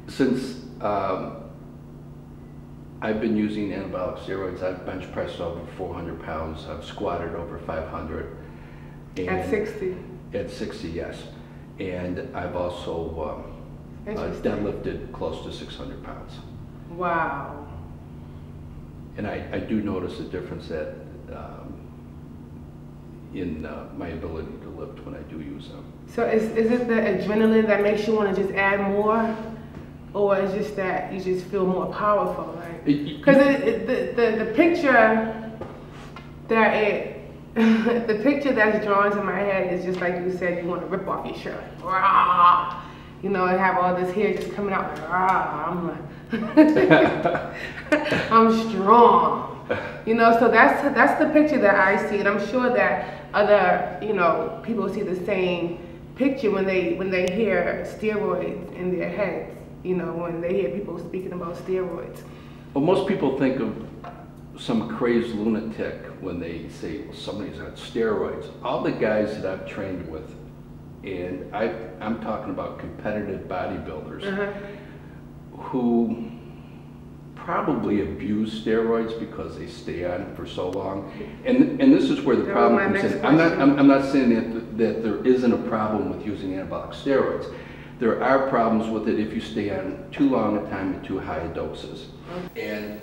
Since I've been using anabolic steroids, I've bench pressed over 400 pounds, I've squatted over 500. At 60? At 60, yes. And I've also deadlifted close to 600 pounds. Wow. And I do notice a difference that in my ability to lift when I do use them. So is it the adrenaline that makes you want to just add more? Or is just that you just feel more powerful, right? Because the picture that the picture that's drawn to my head is just like you said, you want to rip off your shirt, rah, you know, and have all this hair just coming out, like, rah. I'm like, I'm strong, you know. So that's the picture that I see, and I'm sure that other, you know, people see the same picture when they hear steroids in their heads. You know, when they hear people speaking about steroids. Well, most people think of some crazed lunatic when they say, well, somebody's on steroids. All the guys that I've trained with, and I'm talking about competitive bodybuilders who probably abuse steroids because they stay on it for so long. And this is where the problem comes in. I'm not saying that there isn't a problem with using anabolic steroids. There are problems with it if you stay on too long a time at too high doses. And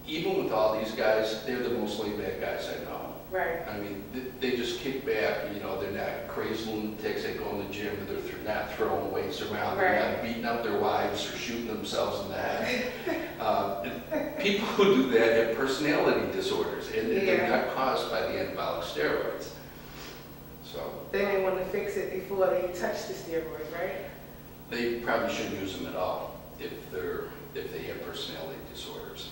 even with all these guys, they're the most laid back guys I know. Right. I mean, they just kick back, you know, they're not crazy lunatics, they go in the gym, but they're not throwing weights around, they're not beating up their wives or shooting themselves in the head. People who do that have personality disorders, and they're not caused by the anabolic steroids. So they may want to fix it before they touch the steroid, right? They probably shouldn't use them at all if they have personality disorders.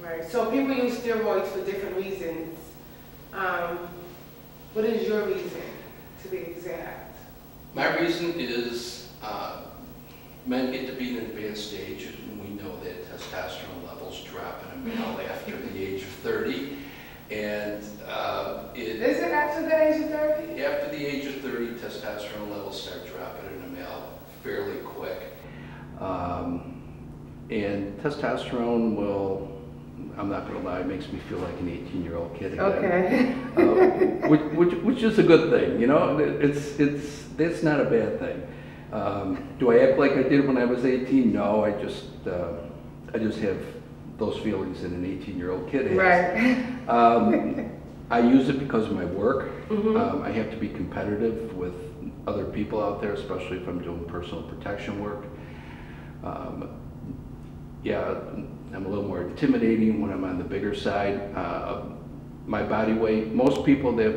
Right. So people use steroids for different reasons. What is your reason, to be exact? My reason is men get to be in an advanced stage, and we know that testosterone levels drop in a male after the age of 30. And is it after the age of 30? After the age of 30, testosterone levels start dropping in a male fairly quick. And testosterone will, I'm not going to lie, it makes me feel like an 18-year-old kid again. Okay. Which is a good thing, you know. That's not a bad thing. Do I act like I did when I was 18? No, I just have those feelings that an 18-year-old kid has. Right. I use it because of my work. I have to be competitive with other people out there, especially if I'm doing personal protection work. Yeah, I'm a little more intimidating when I'm on the bigger side. My body weight, most people that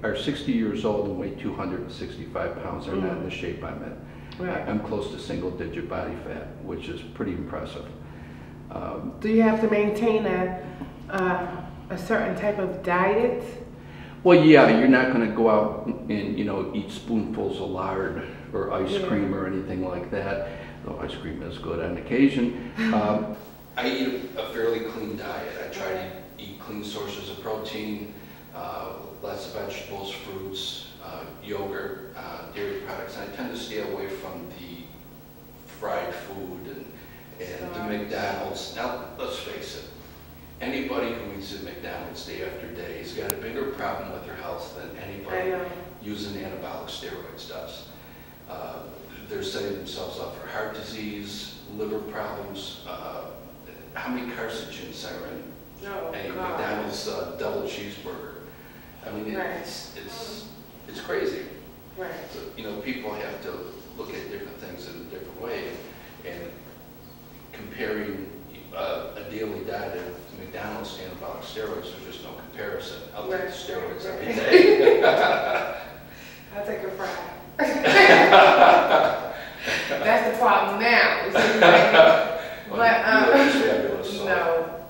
are 60 years old and weigh 265 pounds are not in the shape I'm in. Right. I'm close to single-digit body fat, which is pretty impressive. Do you have to maintain a certain type of diet? Well, yeah, you're not going to go out and, you know, eat spoonfuls of lard or ice cream or anything like that. Though ice cream is good on occasion. I eat a fairly clean diet. I try to eat clean sources of protein, lots of vegetables, fruits, yogurt, dairy products. And I tend to stay away from the fried food and the McDonald's. Now, let's face it, anybody who eats at McDonald's day after day has got a bigger problem with their health than anybody using anabolic steroids does. They're setting themselves up for heart disease, liver problems. How many carcinogens are in a McDonald's double cheeseburger? I mean, it's crazy. Right. So, you know, people have to look at different things in a different way, and comparing a daily diet of McDonald's to anabolic steroids, there's just no comparison. I'll take the steroids every day. I'll take a fry. That's the problem now. No,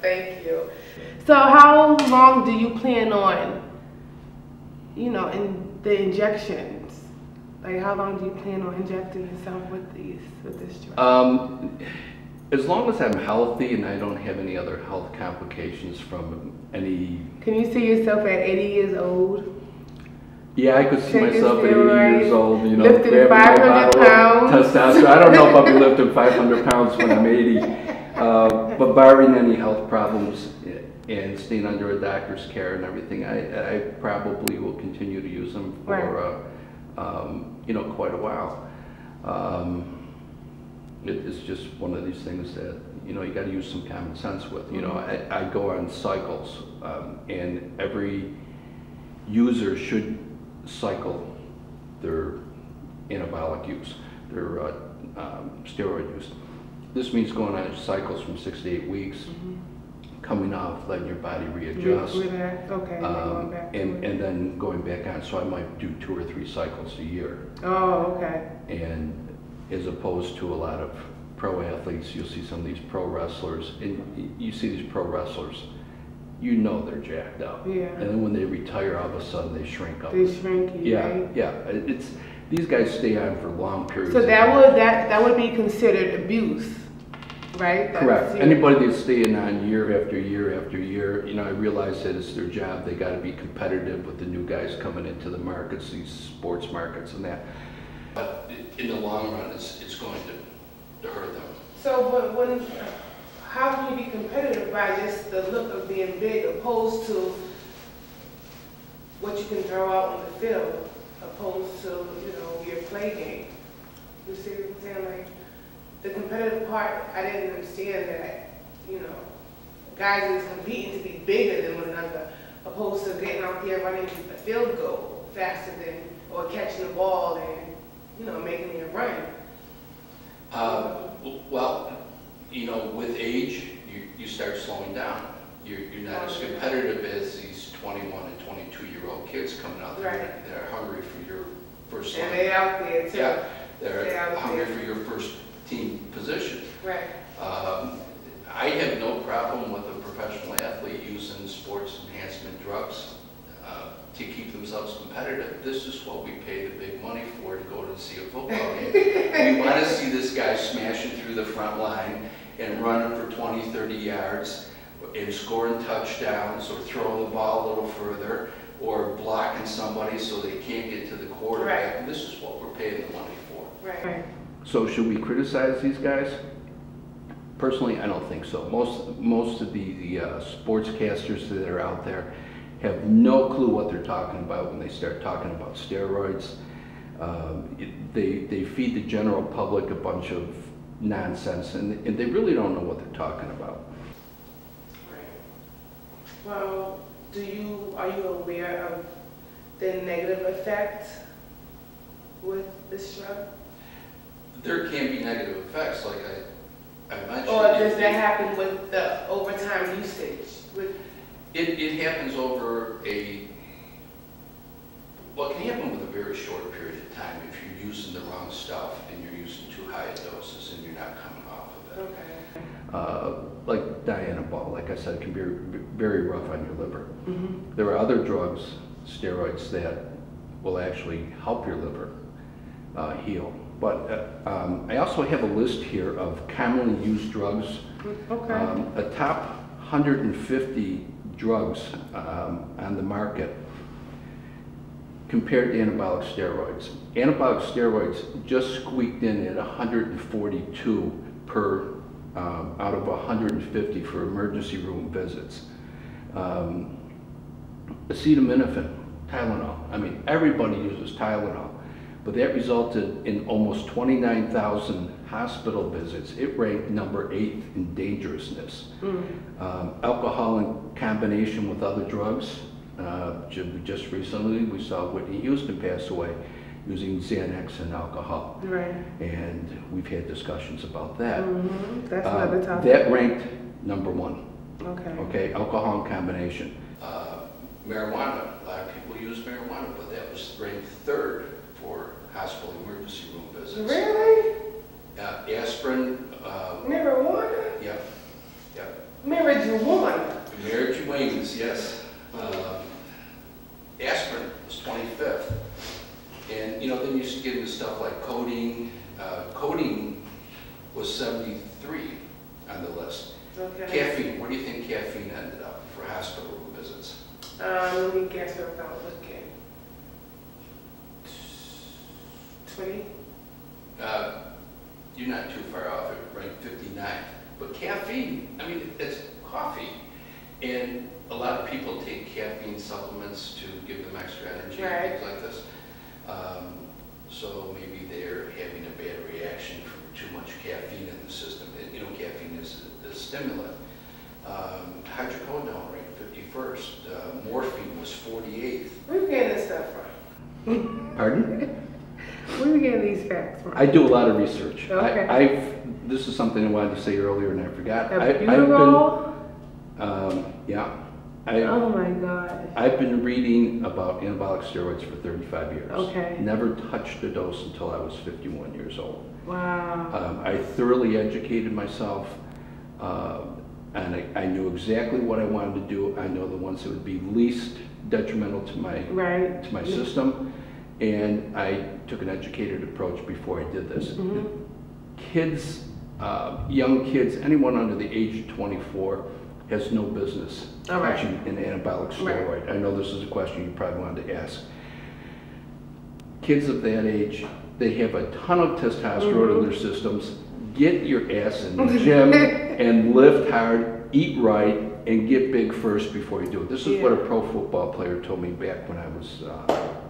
thank you. So how long do you plan on, you know, in the injections? Like, how long do you plan on injecting yourself with this drug? As long as I'm healthy and I don't have any other health complications from any... Can you see yourself at 80 years old? Yeah, I could see myself at 80 years old, you know, lifting 500 pounds. Testosterone so I don't know if I'll be lifting 500 pounds when I'm 80. But barring any health problems and staying under a doctor's care and everything, I probably will continue to use them for, you know, quite a while. It's just one of these things that, you know, you got to use some common sense with. You know, I go on cycles, and every user should cycle their anabolic use, their steroid use. This means going on cycles from 6 to 8 weeks, coming off, letting your body readjust, okay, and then going back on. So I might do 2 or 3 cycles a year. Oh, okay. And as opposed to a lot of pro athletes, you'll see some of these pro wrestlers, and you see these pro wrestlers, you know they're jacked up. Yeah. And then when they retire, all of a sudden they shrink up. They shrink, right? Yeah. It's these guys stay on for long periods. So that would be considered abuse, right? Correct. Anybody that's staying on year after year after year, you know, I realize that it's their job. They got to be competitive with the new guys coming into the markets, these sports markets and that. But in the long run, it's going to hurt them. So, but how can you be competitive by just the look of being big, opposed to what you can throw out on the field, opposed to, you know, your play game? You see what I'm saying? Like, the competitive part, I didn't understand that, you know, guys is competing to be bigger than one another, opposed to getting out there running a field goal faster than, or catching the ball and, you know, making it run. Well, you know, with age, you start slowing down. You're not as competitive as these 21 and 22-year-old kids coming out there that are hungry for your first line. And they're out there too. Yeah, they're hungry for your first team position. Right. I have no problem with a professional athlete using sports enhancement drugs to keep themselves competitive. This is what we pay the big money for, to go to see a football game. We want to see this guy smashing through the front line and running for 20, 30 yards and scoring touchdowns or throwing the ball a little further or blocking somebody so they can't get to the quarterback. Right. This is what we're paying the money for. Right. So should we criticize these guys? Personally, I don't think so. Most of the sportscasters that are out there have no clue what they're talking about when they start talking about steroids. They feed the general public a bunch of nonsense, and they really don't know what they're talking about. Right. Well, are you aware of the negative effect with this drug? There can be negative effects, like I mentioned. Or does that happen with the overtime usage? It happens over well, it can happen with a very short period of time if you're using the wrong stuff and you're using too high doses and you're not coming off of it. Okay. Like dianabol, like I said, can be very rough on your liver. Mm-hmm. There are other drugs, steroids, that will actually help your liver heal. But I also have a list here of commonly used drugs. Okay. A top 150 drugs on the market compared to anabolic steroids. Anabolic steroids just squeaked in at 142 per out of 150 for emergency room visits. Acetaminophen, Tylenol. I mean, everybody uses Tylenol, but that resulted in almost 29,000 hospital visits. It ranked number 8 in dangerousness. Alcohol in combination with other drugs. Just recently, we saw Whitney Houston pass away using Xanax and alcohol. Right. And we've had discussions about that. Mm-hmm. That's another topic. That ranked number 1. Okay. Okay, alcohol in combination. Marijuana, a lot of people use marijuana, but that was ranked 3rd for hospital emergency room visits. Really? Aspirin. Marijuana? Yeah. Marijuana? Marijuana, yes. Aspirin was 25th. And, you know, then you get into stuff like codeine. Codeine was 73 on the list. Okay. Caffeine, where do you think caffeine ended up for hospital room visits? Let me guess what I was looking. 20? you're not too far off it, ranked 59th. But caffeine, I mean, it's coffee. And a lot of people take caffeine supplements to give them extra energy and things like this. So maybe they're having a bad reaction from too much caffeine in the system. You know, caffeine is a stimulant. Hydrocodone ranked 51st. Morphine was 48th. Where are you getting this stuff from? Pardon? Where are you getting these facts from? I do a lot of research. Okay. This is something I wanted to say earlier and I forgot. Yeah. Oh my God. I've been reading about anabolic steroids for 35 years. Okay. Never touched a dose until I was 51 years old. Wow. I thoroughly educated myself, and I knew exactly what I wanted to do. I know the ones that would be least detrimental to my system, and I took an educated approach before I did this. Kids, young kids, anyone under the age of 24 has no business touching an anabolic steroid. I know this is a question you probably wanted to ask. Kids of that age, they have a ton of testosterone in their systems. Get your ass in the gym and lift hard, eat right, and get big first before you do it. This is what a pro football player told me back when I was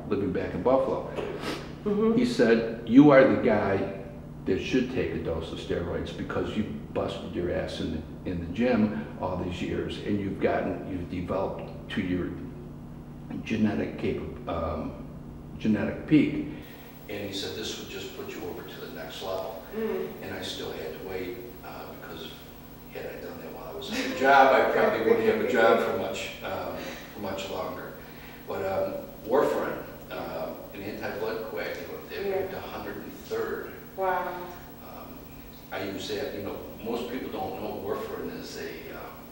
living back in Buffalo. He said, you are the guy that should take a dose of steroids because you busted your ass in the gym all these years, and you've developed to your genetic peak. And he said this would just put you over to the next level. And I still had to wait because had I done that while I was in a job, I probably wouldn't have a job for much longer. But warfarin, an anti-blood coagulant, they ranked 103rd. Wow. I use that, you know, most people don't know warfarin is a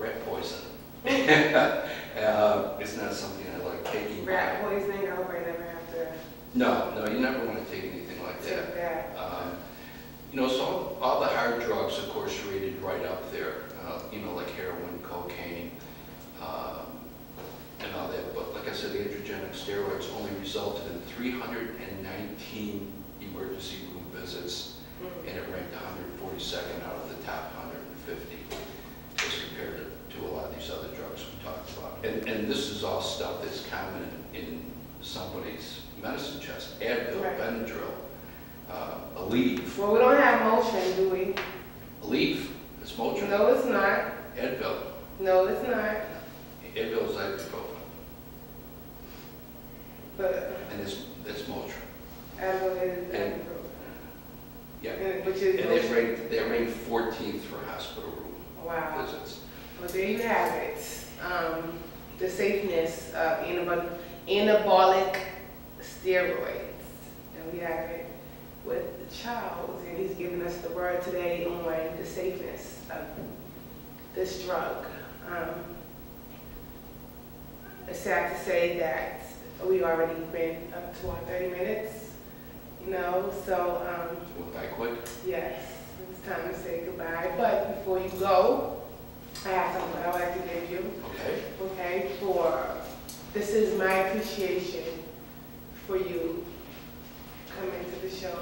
rat poison. It's not something I like taking. Rat poisoning, I hope I never have to. No, you never want to take anything like that. You know, so all the hard drugs, of course, are rated right up there, you know, like heroin, cocaine, and all that. But like I said, the androgenic steroids only resulted in 319 emergency room visits, and it ranked 142nd out of the top 150 as compared to a lot of these other drugs we talked about. And this is all stuff that's common in somebody's medicine chest. Advil, Benadryl, Aleve. Well, we don't have Motrin, do we? Aleve, it's Motrin. No, it's not. Advil. No, it's not. Advil is ibuprofen. But. And it's Motrin. Advil is ibuprofen. Yeah. Which is. And they ranked 14th for hospital room visits. Well, there you have it. The safeness of anabolic steroids. And we have it with Charles, and he's giving us the word today on the safeness of this drug. It's sad to say that we already been up to our 30 minutes, you know, so. Went by quick? Yes, it's time to say goodbye. But before you go, I have something I'd like to give you. Okay. Okay, this is my appreciation for you coming to the show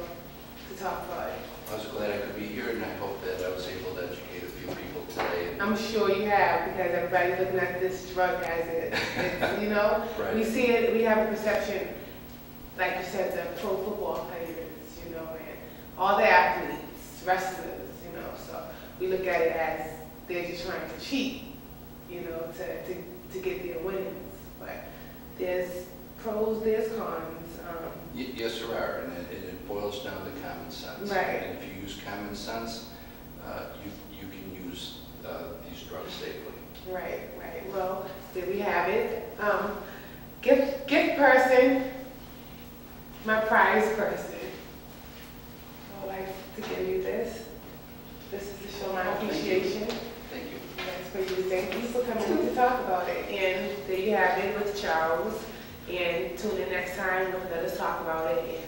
to talk about it. I was glad I could be here, and I hope that I was able to educate a few people today. I'm sure you have, because everybody's looking at this drug as it's, you know, we see it, we have a perception, like you said, the pro football players, you know, and all the athletes, wrestlers, you know, so we look at it as they're just trying to cheat, you know, to get their winnings. But there's pros, there's cons. Yes, there are, and it boils down to common sense. Right. And if you use common sense, you can use these drugs safely. Right. Well, there we have it. Gift person, my prize person. I would like to give you this. This is to show my appreciation. Thank you. That's for you. Thank you for coming to talk about it. And there you have it with Charles. And tune in next time. Let us talk about it.